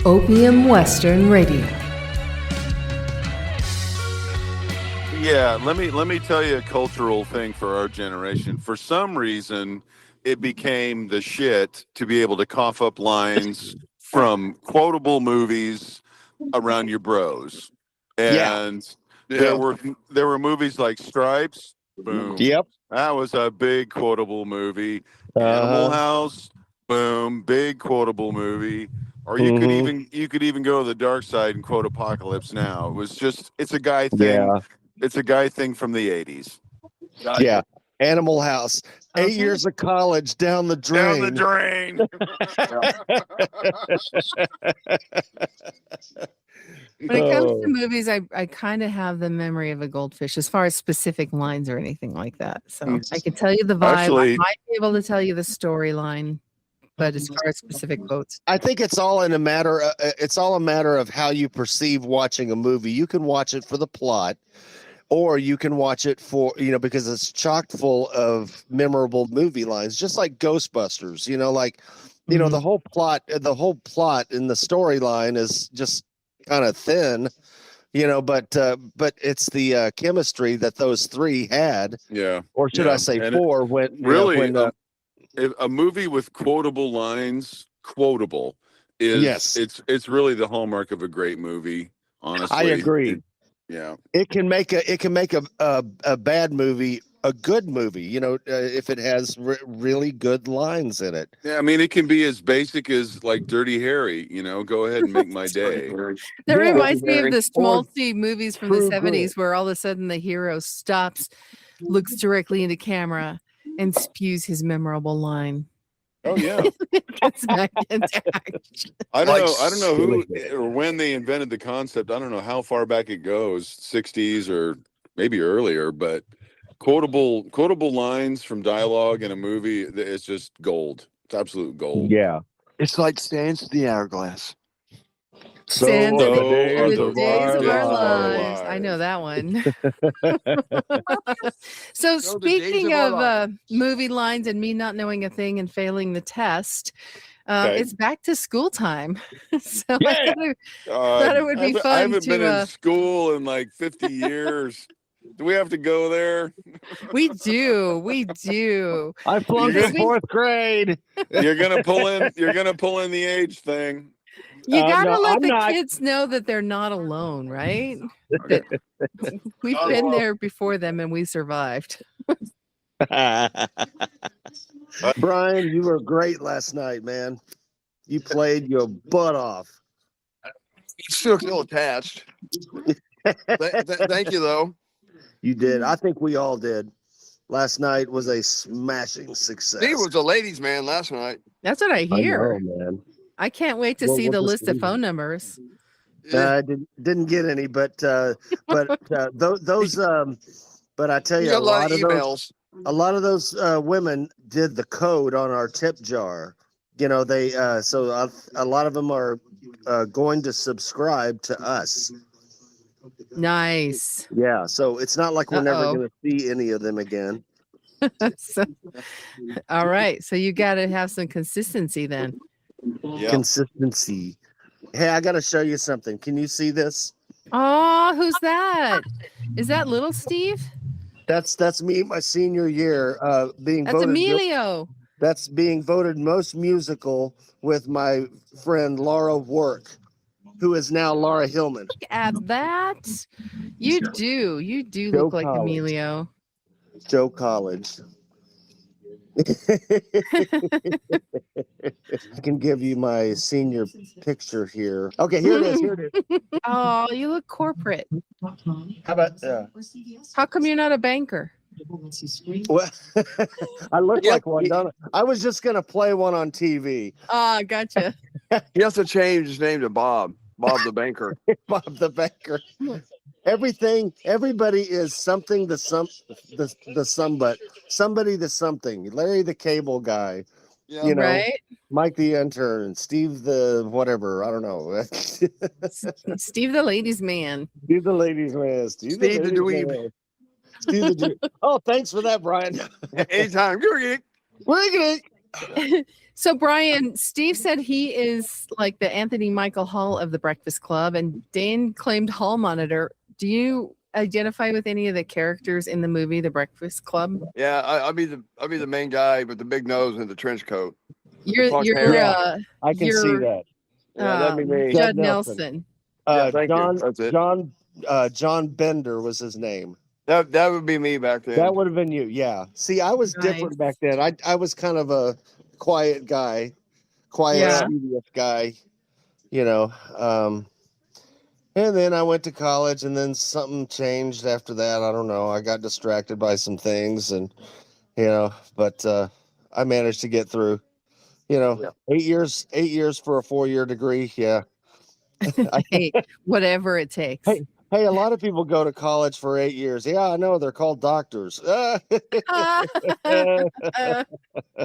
Opium Western Radio. Yeah, let me tell you a cultural thing for our generation. For some reason, it became the shit to be able to cough up lines from quotable movies around your bros. And there were movies like Stripes, boom. Yep. That was a big quotable movie. Animal House, boom, big quotable movie. Or you could even go to the dark side and quote Apocalypse Now. It's a guy thing. Yeah. It's a guy thing from the 80s. Yeah. Animal House. 8 years of college down the drain. Down the drain. When it comes to movies, I kind of have the memory of a goldfish as far as specific lines or anything like that. So I can tell you the vibe. Actually, I might be able to tell you the storyline, but as far as specific quotes, I think it's all a matter of how you perceive watching a movie. You can watch it for the plot, or you can watch it for, because it's chock full of memorable movie lines, just like Ghostbusters, the whole plot and the storyline is just kind of thin, but it's the chemistry that those three had. Yeah. Or should I say and four? A movie with quotable lines, it's really the hallmark of a great movie. Honestly, I agree. It can make a bad movie a good movie, if it has really good lines in it. Yeah, I mean, it can be as basic as like Dirty Harry, go ahead and make my day. That reminds me of the small C movies from the 70s where all of a sudden the hero stops, looks directly into camera, and spews his memorable line. Oh yeah. Gets back into action. I don't know who or when they invented the concept. I don't know how far back it goes, 60s or maybe earlier, but quotable lines from dialogue in a movie, it's just gold. It's absolute gold. Yeah. It's like Sands to the Hourglass. So the days of our lives. I know that one. So speaking of movie lines and me not knowing a thing and failing the test, it's back to school time. So I thought it would be fun. I haven't been in school in like 50 years. Do we have to go there? We do. I flunked in fourth grade. You're gonna pull in the age thing. You gotta let the kids know that they're not alone, right? We've been there before them and we survived. Bryan, you were great last night, man. You played your butt off. Still attached. Thank you, though. You did. I think we all did. Last night was a smashing success. Steve was a ladies' man last night. That's what I hear. I know, man. I can't wait to see the list of phone numbers. I didn't get any, but those. But I tell you, a lot of emails. A lot of those women did the code on our tip jar. They so a lot of them are going to subscribe to us. Nice. Yeah, so it's not like we're never going to see any of them again. All right, so you got to have some consistency then. Yeah. Consistency. Hey, I got to show you something. Can you see this? Oh, who's that? Is that little Steve? That's me my senior year being That's voted. Emilio. That's being voted most musical with my friend Laura Work, who is now Laura Hillman. Look at that. You do look like College. Emilio. Joe College. I can give you my senior picture here. Okay, here it is. Oh, you look corporate. How about How come you're not a banker? Well, I look like one, don't I? I was just gonna play one on TV. Ah, gotcha. He has to change his name to Bob the banker. Bob the banker. Everybody is something to somebody to something. Larry the cable guy. Yeah. Right. Mike the intern, Steve the whatever, I don't know. Steve the ladies' man. Steve the ladies' man. Steve the dweeb. Steve the dweeb. Oh, thanks for that, Bryan. Anytime. So, Bryan, Steve said he is like the Anthony Michael Hall of the Breakfast Club, and Dane claimed Hall Monitor. Do you identify with any of the characters in the movie The Breakfast Club? Yeah, I'll be the main guy with the big nose and the trench coat. You're I can see that. Yeah, that'd be me. Judd Nelson. Thank you. That's it. John Bender was his name. That would be me back then. That would have been you. Yeah. See, I was different back then. I was kind of a quiet guy, serious guy, you know. And then I went to college, and then something changed after that. I don't know. I got distracted by some things, and but I managed to get through. 8 years for a 4-year degree. Yeah. Hey, whatever it takes. Hey, a lot of people go to college for 8 years. Yeah, I know. They're called doctors. I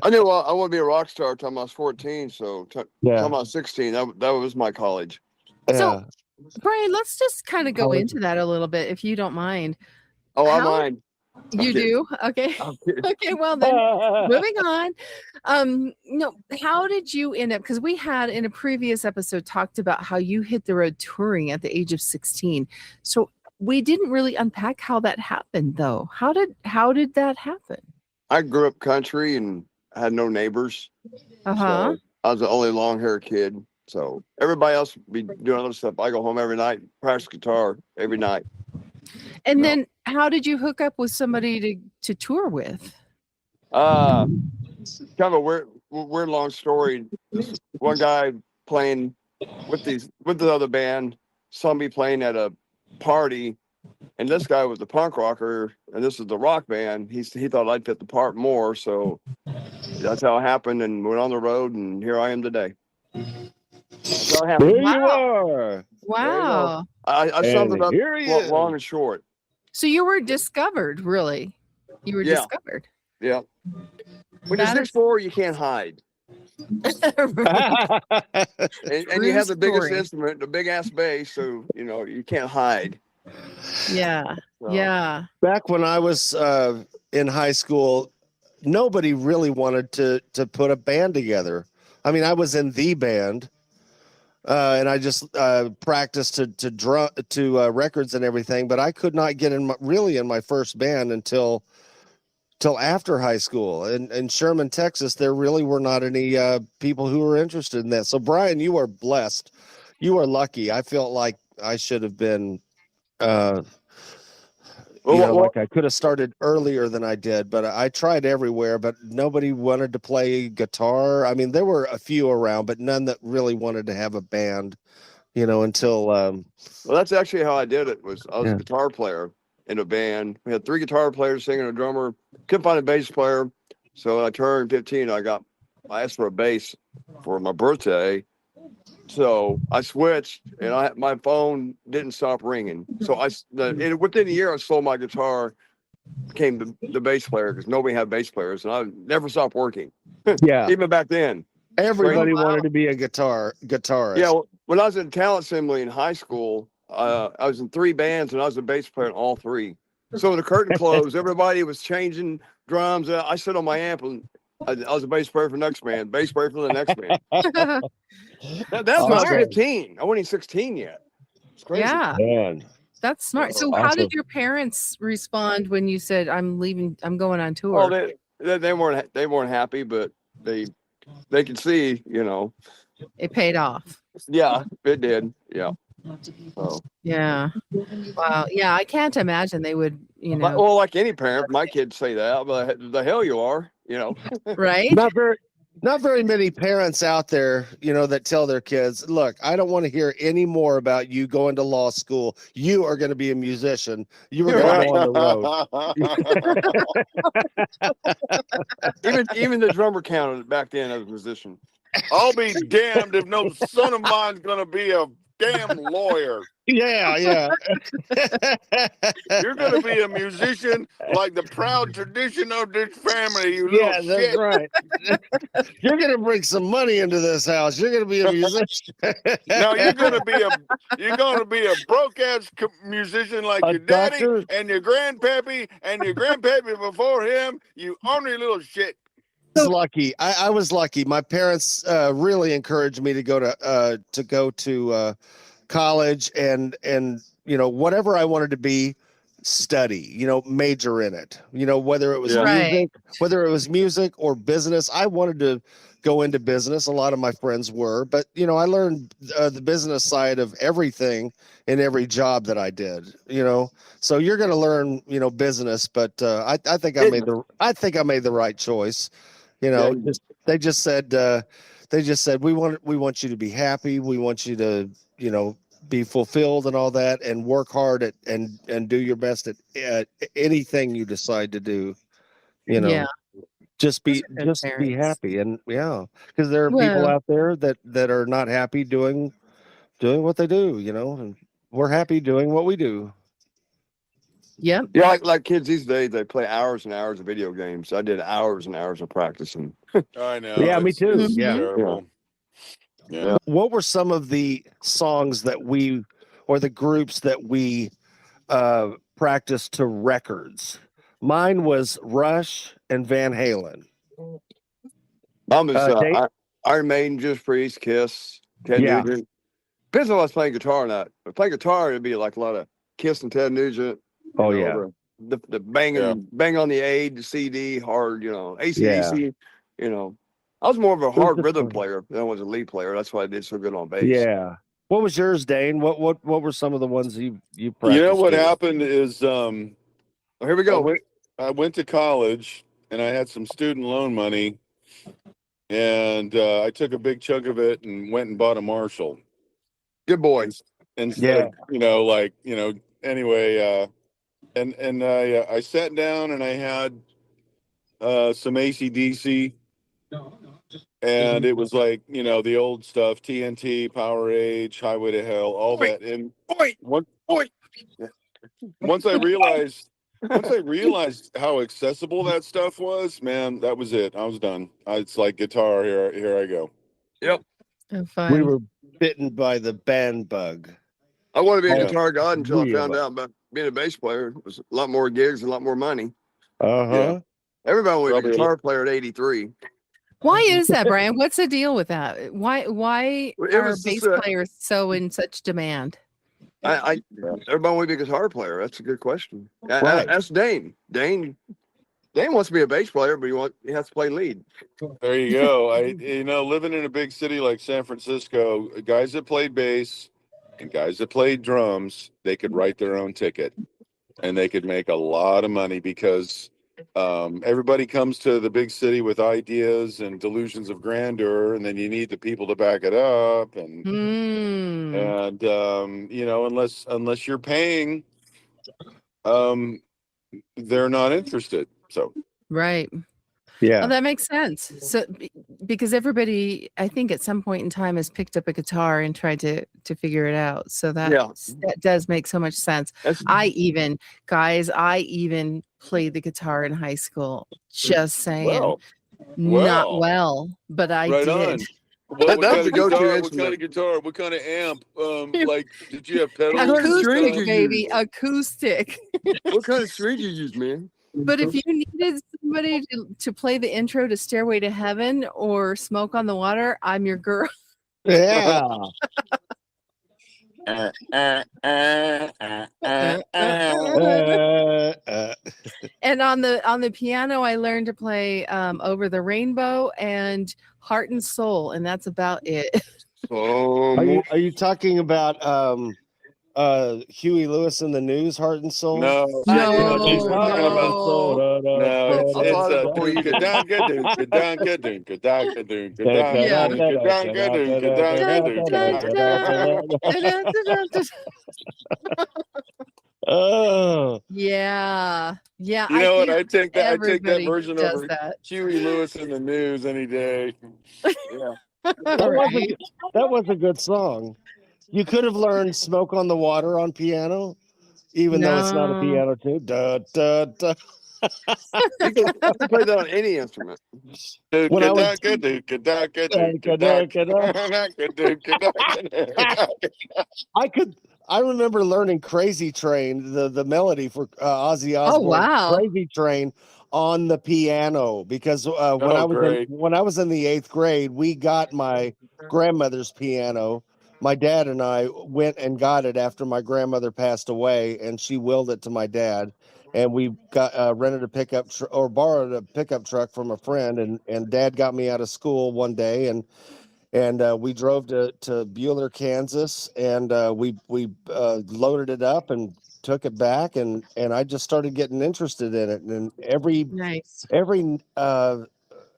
knew I wanted to be a rock star until I was 14. So until I was 16, that was my college. So, Bryan, let's just kind of go into that a little bit, if you don't mind. Oh, I mind. You do? Okay. Okay, well then, moving on. How did you end up, because we had in a previous episode talked about how you hit the road touring at the age of 16. So we didn't really unpack how that happened, though. How did that happen? I grew up country and had no neighbors. So I was the only long-haired kid. So everybody else would be doing other stuff. I go home every night, practice guitar every night. And then how did you hook up with somebody to tour with? Kind of a weird long story. This one guy playing with the other band, saw me playing at a party, and this guy was the punk rocker, and this is the rock band. He thought I'd fit the part more, so that's how it happened, and went on the road, and here I am today. There you are. Wow. I summed it up long and short. So you were discovered, really. You were discovered. Yeah. When you're 6'4", you can't hide. and you have the biggest instrument, the big ass bass, so you can't hide. Yeah. So. Yeah. Back when I was in high school, nobody really wanted to put a band together. I mean, I was in the band. And I just practiced to records and everything, but I could not get in my first band until after high school. And in Sherman, Texas, there really were not any people who were interested in that. So, Bryan, you are blessed. You are lucky. I felt like I should have been, like I could have started earlier than I did, but I tried everywhere, but nobody wanted to play guitar. I mean, there were a few around, but none that really wanted to have a band, until. Well, that's actually how I did it. I was a guitar player in a band. We had 3 guitar players, singing, a drummer. Couldn't find a bass player, so I turned 15. I asked for a bass for my birthday. So I switched, and my phone didn't stop ringing. So within a year, I sold my guitar, became the bass player, because nobody had bass players, and I never stopped working. Yeah, even back then, everybody wanted to be a guitarist. Yeah, when I was in talent assembly in high school, I was in 3 bands, and I was a bass player in all 3. So when the curtain closed, everybody was changing drums. I sit on my amp, and I was a bass player for the next band, bass player for the next band. That was when I was 15. I wasn't even 16 yet. It's crazy. Yeah. Man. That's smart. So how did your parents respond when you said, I'm leaving, I'm going on tour? Well, they weren't happy, but they could see, It paid off. Yeah, it did. Yeah. So. Yeah. Wow. Yeah, I can't imagine they would, Well, like any parent, my kids say that, but the hell you are, Right? Not very many parents out there, that tell their kids, look, I don't want to hear any more about you going to law school. You are going to be a musician. You were going to go on the road. even the drummer counted back then as a musician. I'll be damned if no son of mine's going to be a damn lawyer. Yeah. You're going to be a musician like the proud tradition of this family, you little shit. That's right. You're going to bring some money into this house. You're going to be a musician. No, you're going to be a broke ass musician like your daddy and your grandpappy and your grandpappy before him. You ornery little shit. was lucky. I was lucky. My parents really encouraged me to go to college and whatever I wanted to be, study. Major in it. Whether it was Right. music or business. I wanted to go into business. A lot of my friends were, but I learned the business side of everything in every job that I did. So you're going to learn business, but I think I made the right choice. They just said we want you to be happy. We want you to be fulfilled and all that, and work hard and do your best at anything you decide to do. Yeah. Just be Those are good be parents. happy, and because there are people Well, out there that are not happy doing what they do. And we're happy doing what we do. yep. Yeah, like kids these days, they play hours and hours of video games. I did hours and hours of practicing. I know. Yeah, me it's too. just Yeah. terrible. Yeah. What were some of the songs that we or the groups that we practiced to records? Mine was Rush and Van Halen. I'm just Dave? Iron Maiden, Judas Priest, Kiss, Ted Yeah. Nugent. Depends on if I was playing guitar or not. If I play guitar, it'd be like a lot of Kiss and Ted Nugent. Oh, you yeah. know, the banging, bang on the A, the CD, hard, AC/DC. I was more of a hard rhythm player than I was a lead player. That's why I did so good on bass. Yeah. What was yours, Dane? What were some of the ones you practiced? You know what to? happened is Oh, here we go. I went to college and I had some student loan money, and I took a big chunk of it and went and bought a Marshall. Good boy. Instead of, anyway, and I sat down and I had some AC/DC, and it was like, the old stuff, TNT, Power Age, Highway to Hell, all that. And once I realized how accessible that stuff was, man, that was it. I was done. It's like guitar. Here I go. Yep. Oh, fun. We were bitten by the band bug. I wanted to be a Yeah. guitar god until I Yeah. found out about being a bass player. It was a lot more gigs and a lot more money. Uh-huh. Everybody was a Probably. guitar player at 83. Why is that, Brian? What's the deal with that? Why It are was bass just, players so in such demand? Everybody wanted to be a guitar player. That's a good question. Right. That's Dane. Dane wants to be a bass player, but he has to play lead. There you go. Living in a big city like San Francisco, guys that played bass and guys that played drums, they could write their own ticket and they could make a lot of money because everybody comes to the big city with ideas and delusions of grandeur, and then you need the people to back it up. And unless you're paying, they're not interested. So Right. Yeah. Oh, that makes sense. So because everybody, I think at some point in time has picked up a guitar and tried to figure it out. So that does make so much sense. I even played the guitar in high school. Just saying. Not well, but I right did. On. What That's kind a of go-to guitar? What instrument. kind of guitar? What kind of amp? Did you have pedals? Acoustic, you baby, use? acoustic. What kind of strings you use, man? But if you needed somebody to play the intro to Stairway to Heaven or Smoke on the Water, I'm your girl. Yeah. And on the piano, I learned to play Over the Rainbow and Heart and Soul, and that's about it. Are you talking about Huey Lewis and the News, Heart and Soul? No, No. Oh, Yeah. You know what? I take that version does over that. Huey Lewis in the News any day. Yeah. that was a good song. You could have learned "Smoke on the Water" on piano, even though it's not a piano tune. Da, da, da. You can play that on any instrument. When I was I remember learning "Crazy Train," the melody for Ozzy Osbourne. wow. "Crazy Train" on the piano because Great. when I was in the 8th grade, we got my grandmother's piano. My dad and I went and got it after my grandmother passed away, and she willed it to my dad. And we got rented a pickup or borrowed a pickup truck from a friend, and Dad got me out of school one day, and we drove to Bueller, Kansas, and we loaded it up and took it back, and I just started getting interested in it. And Nice. every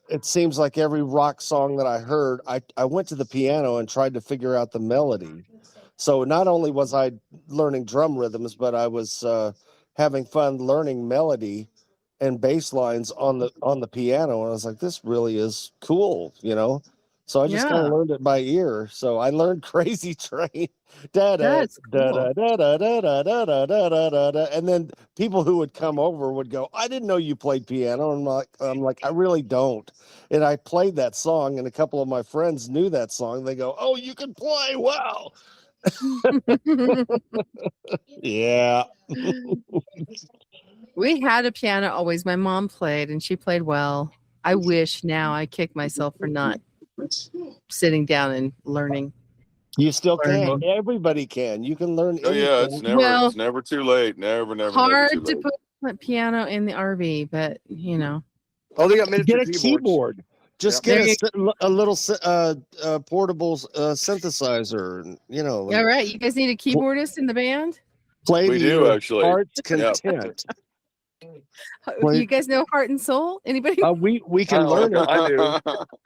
it seems like every rock song that I heard, I went to the piano and tried to figure out the melody. So not only was I learning drum rhythms, but I was having fun learning melody and bass lines on the piano. And I was like, this really is cool, you know? So I just kind Yeah. of learned it by ear. So I learned Crazy Train. Da da That's da cool. da da da da da da da da da da. And then people who would come over would go, I didn't know you played piano. And I'm like, I really don't. And I played that song, and a couple of my friends knew that song. They go, oh, you can play. Wow. Yeah. We had a piano always. My mom played, and she played well. I wish now I kick myself for not sitting down and learning. You still can. Learning. Everybody can. You can learn Oh yeah, anything. it's never too late. Never too Hard to late. put piano in the RV, but you know. Oh, they got miniature Get a keyboards. keyboard. Just There get a little portable synthesizer. And, you know. All right, you guys need a keyboardist in the band? Play We to do, your actually. heart's Yeah. content. You guys know Heart and Soul? Anybody? We can learn it. I do. All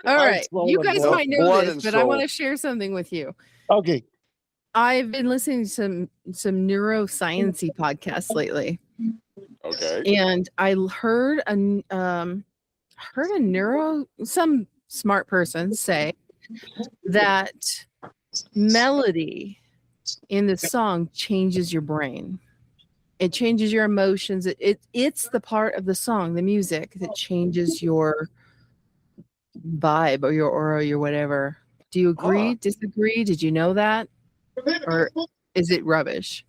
right, Soul, you and guys Blood. might know Blood this, and but I want Soul. to share something with you. Okay. I've been listening to some neuroscience-y podcasts lately, Okay. and I heard some smart person say that melody in the song changes your brain. It changes your emotions. It's the part of the song, the music, that changes your vibe or your aura or your whatever. Do you agree? Disagree? Did you know that? Or is it rubbish?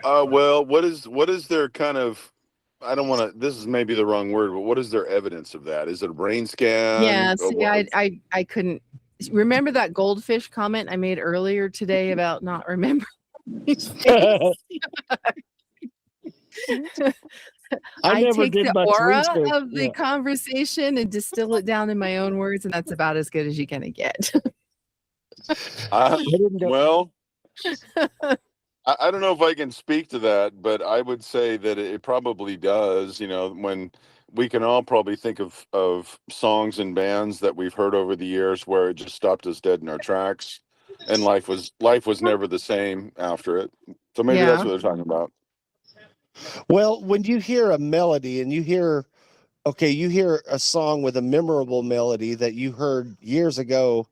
Well, what is their kind of? I don't want to. This is maybe the wrong word, but what is their evidence of that? Is it a brain scan? Yeah. Or See, what? I couldn't remember that goldfish comment I made earlier today about not remembering these things. I never take did the much aura research. of the conversation and distill it down in my own words, and that's about as good as you're gonna get. Well, I don't know if I can speak to that, but I would say that it probably does. You know, when we can all probably think of songs and bands that we've heard over the years where it just stopped us dead in our tracks, and life was never the same after it. So maybe that's what they're talking about. Well, when you hear a melody and you hear a song with a memorable melody that you heard years ago,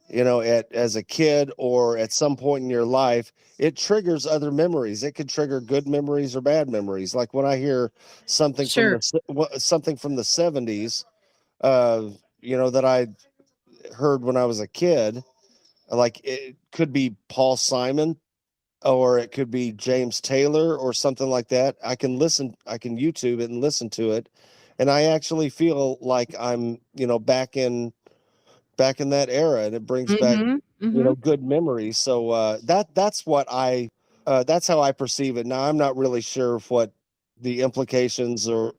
you know, as a kid or at some point in your life, it triggers other memories. It could trigger good memories or bad memories. Like when I hear something from the 70s, you know, that I heard when I was a kid, like it could be Paul Simon or it could be James Taylor or something like that. I can YouTube it and listen to it, and I actually feel like I'm, you know, back in that era, and it brings back, you know, good memories. So that's how I perceive it. Now I'm not really sure what the implications are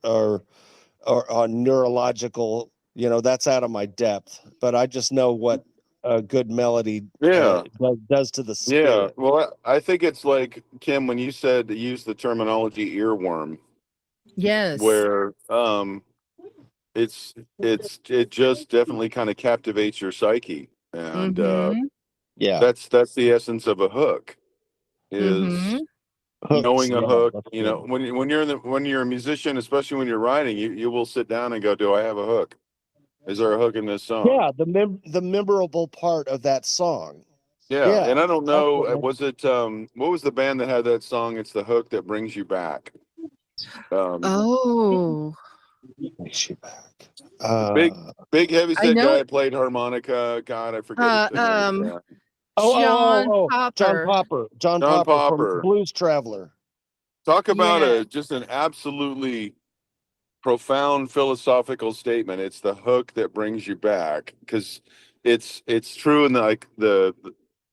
on neurological, you know, that's out of my depth, but I just know what a good melody does to the spirit. Yeah, well, I think it's like, Kim, when you use the terminology earworm. Yes. Where it just definitely kind of captivates your psyche, and that's the essence of a hook, is knowing a hook. You know, when you're a musician, especially when you're writing, you will sit down and go, do I have a hook? Is there a hook in this song? Yeah, the memorable part of that song. Yeah, and I don't know, was it what was the band that had that song? It's the hook that brings you back. Makes you back. Big heavyset guy played harmonica. God, I forget his name. John Popper from Blues Traveler. Talk about just an absolutely profound philosophical statement. It's the hook that brings you back, because it's true in the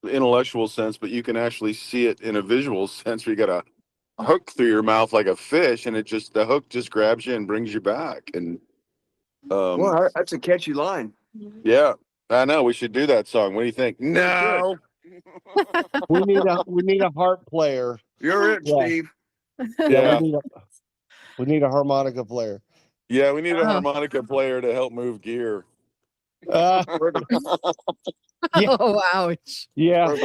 intellectual sense, but you can actually see it in a visual sense where you got a hook through your mouth like a fish, and the hook just grabs you and brings you back. And Well, that's a catchy line. yeah, I know we should do that song. What do you think? No. We need a harp player. You're it, Yeah. Steve. Yeah. We need a harmonica player. Yeah, we need a harmonica player to help move gear. Yeah. Oh, ouch. Yeah.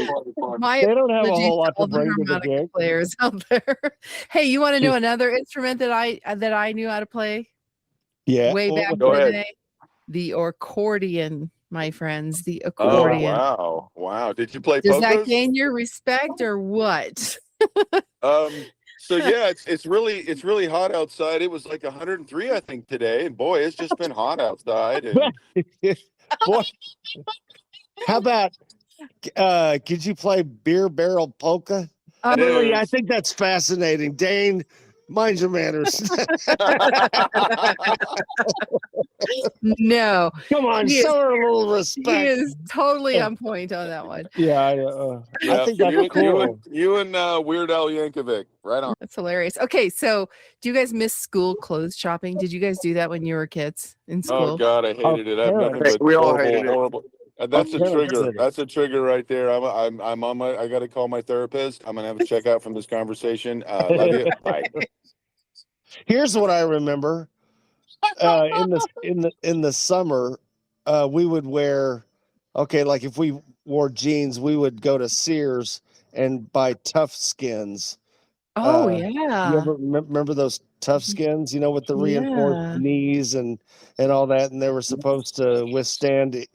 My They don't have a apologies whole lot to all the bring to the harmonica gig. players out there. Hey, you want to know another instrument that I knew how to play Yeah. way back in Go the ahead. day? The accordion, my friends. The Oh, accordion. wow. Did you play Does that polkas? gain your respect or what? So yeah, it's really hot outside. It was like 103, I think, today, and boy, it's just been hot outside. And Boy, how about could you play beer barrel polka? Kimberly, I think that's fascinating. Dane, mind your manners. No. Come on, He is- show her a little He respect. is totally on point on that one. Yeah, I think that's cool. You and Weird Al Yankovic, right on. That's hilarious. Okay, so do you guys miss school clothes shopping? Did you guys do that when you were kids in school? Oh God, I hated it. I have nothing but We all horrible, hated it. horrible. That's a parents trigger. did it. That's a trigger right there. I'm on my. I got to call my therapist. I'm gonna have to check out from this conversation. Love you. Bye. Here's what I remember. In the summer, we would wear like if we wore jeans, we would go to Sears and buy Toughskins. Oh You yeah. ever remember those Toughskins? With the Yeah. reinforced knees and all that, and they were supposed to withstand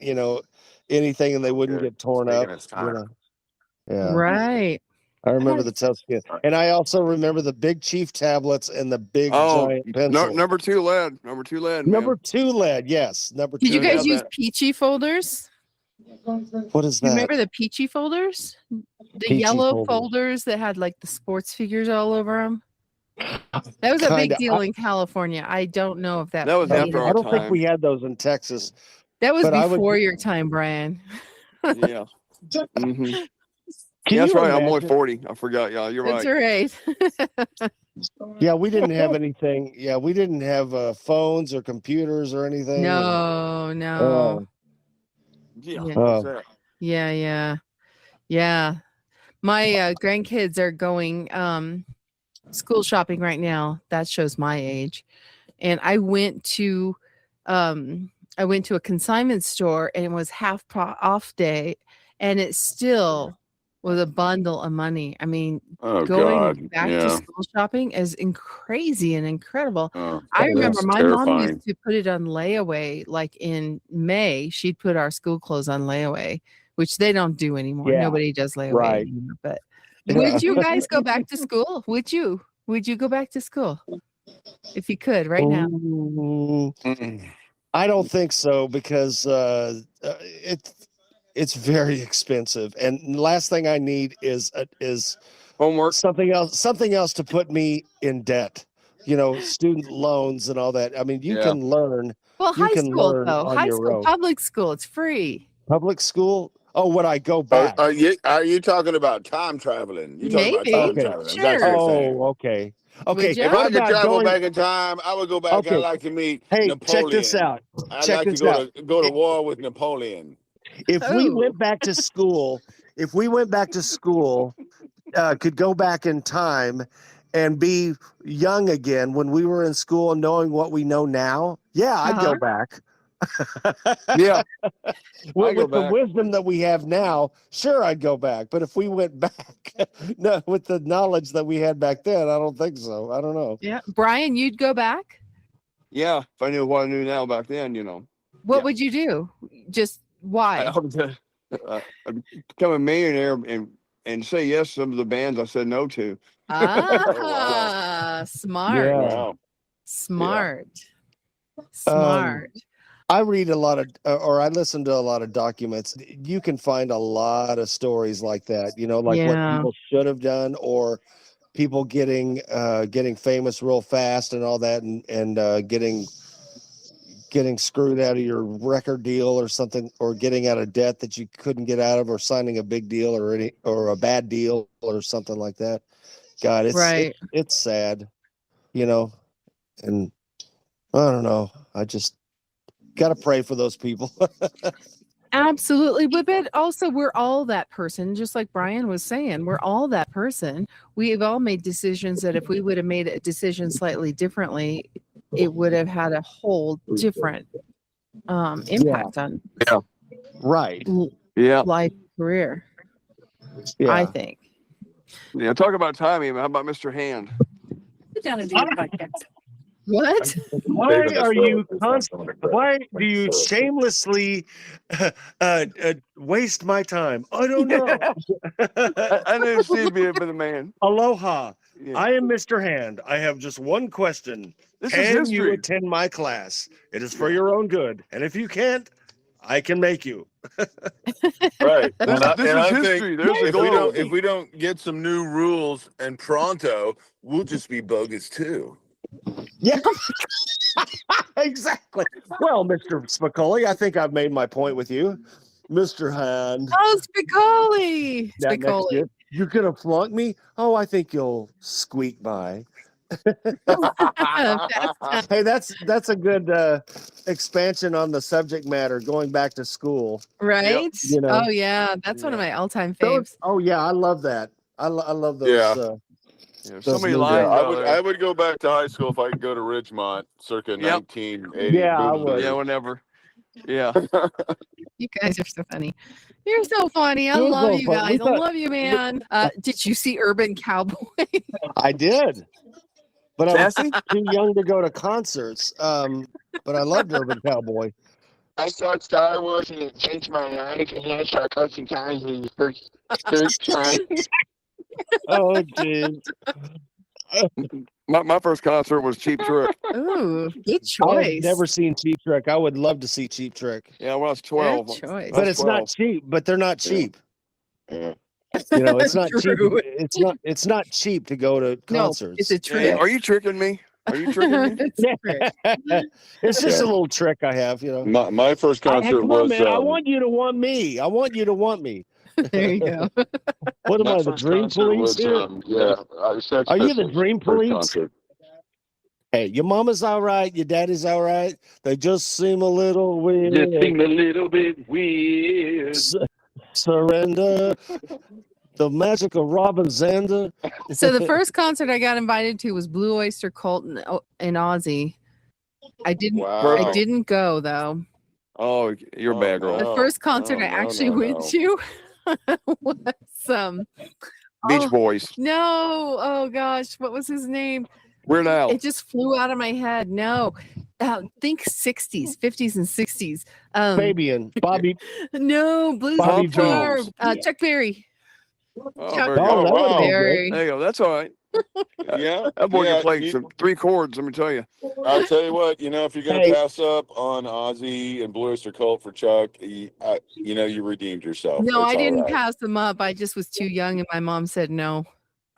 anything, and they wouldn't get torn Taking up. its time. Yeah, Right. I remember the Toughskin, and I also remember the Big Chief tablets and the big giant pencil. Number 2 lead. Number 2 lead. Number Man. 2 lead, yes. Number 2. Did you guys have use that. peachy folders? What is You that? remember the peachy folders? The Peachy yellow folders. folders that had like the sports figures all over them. That was a big Kinda. deal in California. I don't know if that was made after it. our I don't think time. we had those in Texas. That was but I would- before your time, Brian. Yeah. hmm Can Yeah, that's you right. I'm only imagine? 40. I forgot. Yeah, you're That's right. right. Yeah, we didn't have anything. Yeah, we didn't have phones or computers or anything. No. Yeah. Yeah. what's that? Yeah. My grandkids are going school shopping right now. That shows my age. And I went to a consignment store, and it was off day, and it still was a bundle of money. I mean, Oh going God. back to Yeah. school shopping is crazy and incredible. Oh, I remember that's my mom terrifying. used to put it on layaway. Like in May, she'd put our school clothes on layaway, which they don't do anymore. Yeah, Nobody does layaway right. anymore. But Yeah. would you guys go back to school? Would you? Would you go back to school if you could right now? Mm. I don't think so, because it's very expensive, and the last thing I need is Homework. something else to put me in debt. Student loans and all that. I mean, you Yeah. can learn. Well, You high can school learn though. on High your school, own. public school, it's free. Public school. Oh, would I go back? Are you talking about time traveling? You talking about Maybe. time Okay. traveling? That's what Sure. you're saying. Oh, okay. Would Okay. ya? If What I could about travel going? back in time, I would go back. Okay. I'd like to meet Hey, Napoleon. check this out. I'd Check like to this go out. to war with Napoleon. If we Oh. went back to school, could go back in time and be young again when we were in school, knowing what we know now, yeah, I'd go back. Yeah. with go the back. wisdom that we have now, sure, I'd go back. But if we went back, no, with the knowledge that we had back then, I don't think so. I don't know. Yeah. Brian, you'd go back? Yeah. If I knew what I knew now back then, What Yeah. would you do? Just why? I'd become a millionaire and say yes to some of the bands I said no to. Ah, smart. Yeah. Wow. Smart. Smart. I read a lot of, or I listen to a lot of documents. You can find a lot of stories like that, like what Yeah. people should have done, or people getting famous real fast and all that, and getting screwed out of your record deal or something, or getting out of debt that you couldn't get out of, or signing a big deal or a bad deal or something like that. God, it's sad, and I don't know. I just got to pray for those people. Absolutely. But also, we're all that person, just like Bryan was saying. We're all that person. We've all made decisions that if we would have made a decision slightly differently, it would have had a whole different impact on Right. life, career, I think. Yeah, talk about timing. How about Mr. Hand? What? Why do you shamelessly waste my time? I don't know. I knew Steve be the man. Aloha. Yeah. I am Mr. Hand. I have just one question. This Can is you history. attend my class? It is for your own good. And if you can't, I can make you. Right. This is history. There's a globe. If we don't get some new rules and pronto, we'll just be bogus too. Yeah. Exactly. Well, Mr. Spicoli, I think I've made my point with you. Mr. Hand. Oh, Spicoli. That next year, you're going to flunk me? Oh, I think you'll squeak by. Hey, that's a good expansion on the subject matter, going back to school. Right? Yep. Oh, yeah. That's one of my all-time faves. Oh, yeah. I love that. I love those. Yeah. So many movies. lines. I would go back to high school if I could go to Ridgemont circa 1980. Yeah, I would. Yeah, whenever. Yeah. You guys are so funny. You're so funny. I love you guys. I love you, man. Did you see Urban Cowboy? I did. But I was too young to go to concerts. But I loved Urban Cowboy. I saw Star Wars and it changed my life, and I saw Coaching Times in the first time. Oh, dude. My first concert was Cheap Trick. Ooh, good choice. I've never seen Cheap Trick. I would love to see Cheap Trick. Yeah, when I was 12. Good choice. But it's not cheap. But they're not cheap. Yeah. It's not cheap. True. It's not cheap to go to concerts. It's a trick. Yeah, are you tricking me? Are you tricking me? It's a trick. It's just a little trick I have, My first concert come on, was. man, I want you to want me. I want you to want me. There you go. What am my I, the first Dream concert Police was, here? Are you the Dream Police? Hey, your mama's all right. Your daddy's all right. They just seem a little weird. Just seem a little bit weird. Surrender. The magic of Robin Zander. So the first concert I got invited to was Blue Oyster Cult in Aussie. I didn't go though. Oh, you're a bad girl. The first concert I actually went to was Beach Boys. No, oh gosh, what was his name? Weird Al. It just flew out of my head. No, think 60s, 50s, and 60s. Fabian, Bobby. No, Blues Bobby Guitar. Jones. Chuck Berry. Oh, Chuck very good. wow. Berry. There you go. That's all right. Yeah. That boy yeah, can play some 3 chords, let me tell you. I'll tell you what, if you're going to pass up on Ozzy and Blue Oyster Cult for Chuck, you redeemed yourself. No, It's I didn't all right. pass them up. I just was too young, and my mom said no.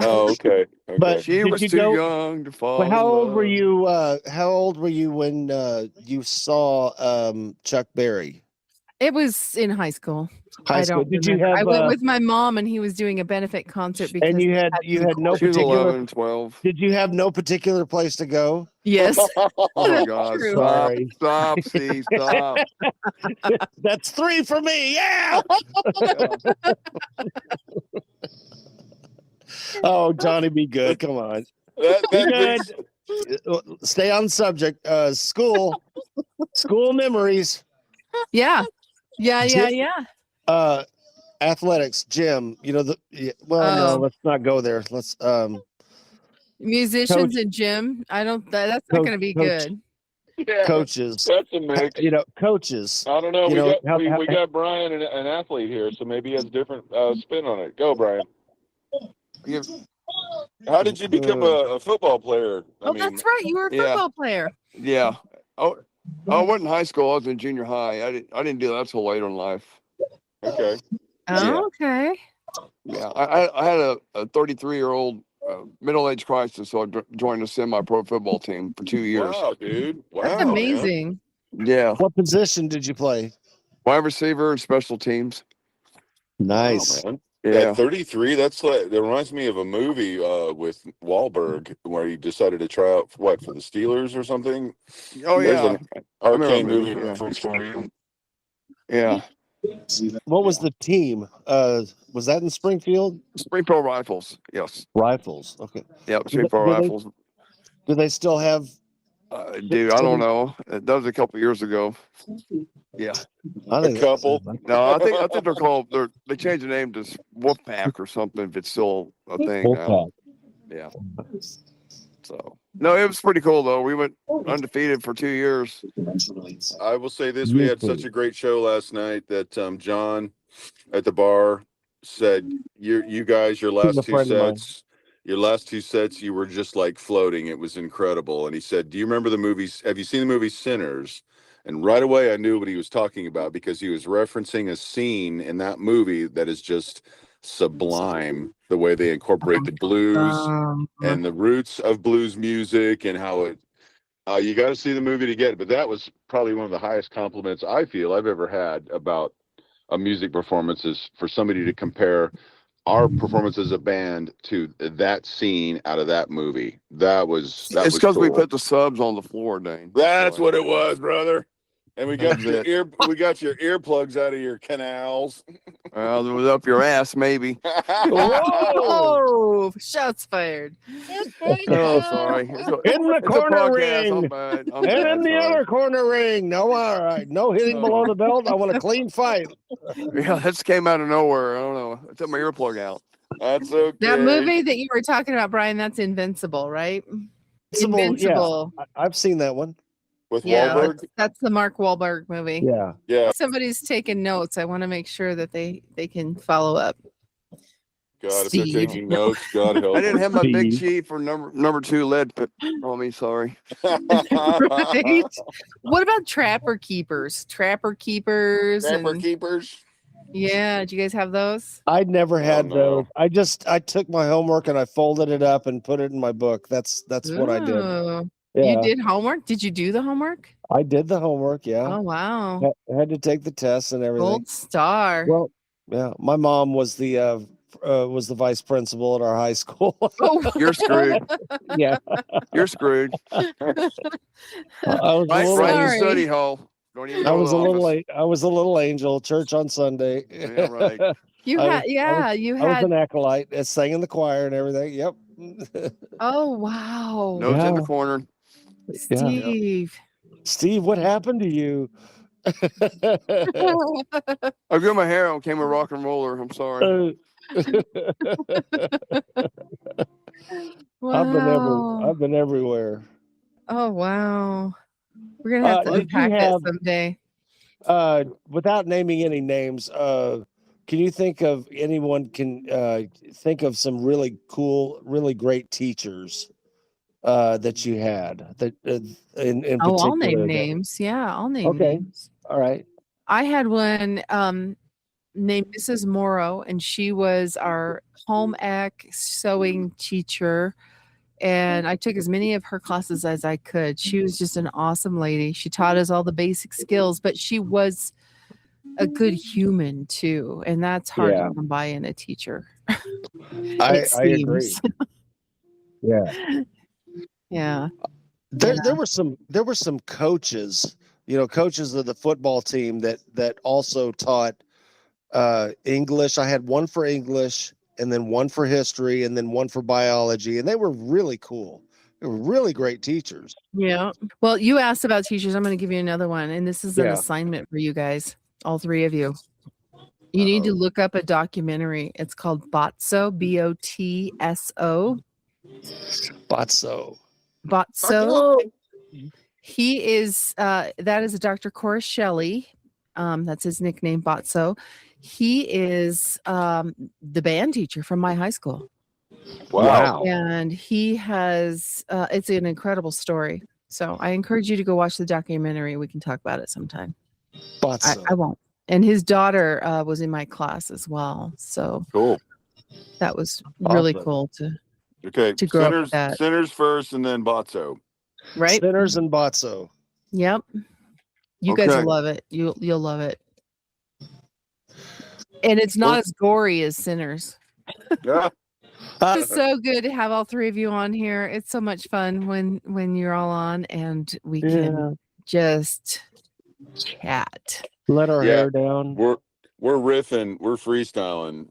Oh, okay. But She did was you too go- young to fall. Well, how in old were love. you? How old were you when you saw Chuck Berry? It was in high school. High school. Did you remember. have? I went with my mom, and he was doing a benefit concert because and you had no She was particular. 11, 12. Did you have no particular place to go? yes. Oh my That's God! true. Sorry. Stop, Steve! Stop! That's 3 for me. Yeah. Oh, Johnny, be good. Come on. That Stay on subject. School memories. Yeah. Athletics, gym. No, let's not go there. Let's Musicians Coach- and gym. I don't. That's not going to be Coach- good. Yeah, coaches. that's a mix. Coaches. I don't know. how- We got Bryan, an athlete here, so maybe he has a different spin on it. Go, Bryan. How did you become a football player? That's right. You were a yeah. football player. Yeah. Oh, I wasn't in high school. I was in junior high. I didn't do that till later in life. Okay. Oh, Yeah. okay. Yeah. I had a 33-year-old middle-age crisis, so I joined a semi-pro football team for 2 years. Wow, dude. Wow, That's man. amazing. Yeah, What position did you play? wide receiver and special teams. Nice. Wow, man. Yeah, At 33, that reminds me of a movie with Wahlberg where he decided to try out for the Steelers or something. oh There's yeah, an arcane remember, movie yeah. reference for you. yeah. What was the team? Was that in Springfield? Spring Pro Rifles, yes. Rifles. Okay. Yep, Spring Pro Rifles. Do they still have? Dude, I don't know. That was a couple years ago. Yeah. I A think couple. No, I think they're called. They changed the name to Wolfpack or something. If it's still a thing now. Yeah. So no, it was pretty cool though. We went undefeated for 2 years. I will say this: we had such a great show last night that John at the bar said, "You guys, your last two sets, you were just like floating. It was incredible." And he said, "Do you remember the movies? Have you seen the movie Sinners?" And right away, I knew what he was talking about because he was referencing a scene in that movie that is just sublime. The way they incorporate the blues and the roots of blues music and how it. You got to see the movie to get it. But that was probably one of the highest compliments I feel I've ever had about a music performance is for somebody to compare our performance as a band to that scene out of that movie. It's because cool. we put the subs on the floor, Dane. That's what it was, brother. And we got your earplugs out of your canals. Well, it was up your ass, maybe. Oh, shots fired. Oh, sorry. In the corner ring. I'm bad, In the sorry. other corner ring. No, all right. No hitting below the belt. I want a clean fight. Yeah, that just came out of nowhere. I don't know. I took my earplug out. That's okay. That movie that you were talking about, Bryan, that's Invincible, right? Invincible. Yeah, I've seen that one. With Wahlberg? That's the Mark Wahlberg movie. Yeah. Yeah. Somebody's taking notes. I want to make sure that they can follow up. God, if they're taking notes, God help I didn't have my big Steve. sheet for number 2 lead on me. Sorry. Right? What about Trapper Keepers? Trapper Keepers. Yeah, did you guys have those? I never had no. those. I took my homework and I folded it up and put it in my book. That's what I did. Ooh. Yeah. You did homework? Did you do the homework? I did the homework. Yeah. Oh, wow. I had to take the tests and everything. Gold star. Well, yeah. My mom was the vice principal at our high school. Oh. You're screwed. Yeah. You're screwed. I was Right in the Sorry. study hall. Don't even I go to was the a little office. late. I was a little angel. Church on Sunday. Yeah, right. You I had, was an acolyte. I sang in the choir and everything. Yep. oh, wow. Nose in the Yeah. corner. Steve. Steve, what happened to you? I grew my hair out, became a rock and roller. I'm sorry. Wow. I've been everywhere. Oh, wow. We're going to have to did you unpack have- that someday. Without naming any names, can you think of think of some really cool, really great teachers that you had that in particular? I'll name names. Yeah, I'll name Okay. names. All right. I had one named Mrs. Morrow, and she was our home ec sewing teacher. And I took as many of her classes as I could. She was just an awesome lady. She taught us all the basic skills, but she was a good human too. And that's hard Yeah. to come by in a teacher. I agree. seems. Yeah. Yeah. There were some coaches, coaches of the football team that also taught English. I had one for English and then one for history and then one for biology, and they were really cool. They were really great teachers. Yeah. Well, you asked about teachers. I'm going to give you another one, and this is an assignment for you guys, all three of you. You need to look up a documentary. It's called Botso, Botso. Botso. He is that is Dr. Cora Shelley. That's his nickname, Botso. He is the band teacher from my high school. Wow. And he has it's an incredible story. So I encourage you to go watch the documentary. We can talk about it sometime. Botso. I won't. And his daughter was in my class as well. So Cool. that was really Awesome. cool to Okay. to grow up with that. Sinners first, and then Botso. Right? Sinners and Botso. Yep. You guys Okay. will love it. You'll love it. And it's not as gory as Sinners. Yeah. It's so good to have all three of you on here. It's so much fun when you're all on and we can just chat. Let our Yeah. hair down. We're riffing. We're freestyling.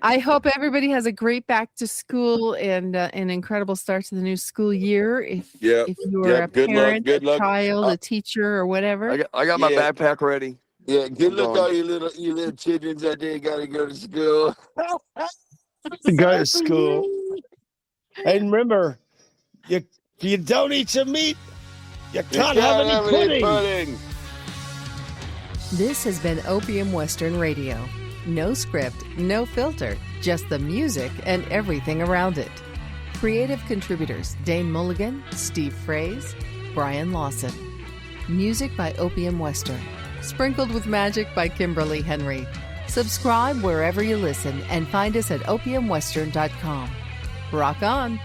I hope everybody has a great back to school and an incredible start to the new school year. If you're a Good parent, luck. a child, a teacher, or whatever. I got my backpack ready. Yeah, good I'm luck, going. all you little children out there gotta go to school. To go to school. And remember, if you don't eat your meat, you can't have any pudding. This has been Opium Western Radio. No script, no filter, just the music and everything around it. Creative contributors Dane Mulligan, Steve Fraze, Bryan Lawson. Music by Opium Western. Sprinkled with magic by Kimberly Henry. Subscribe wherever you listen and find us at opiumwestern.com. Rock on!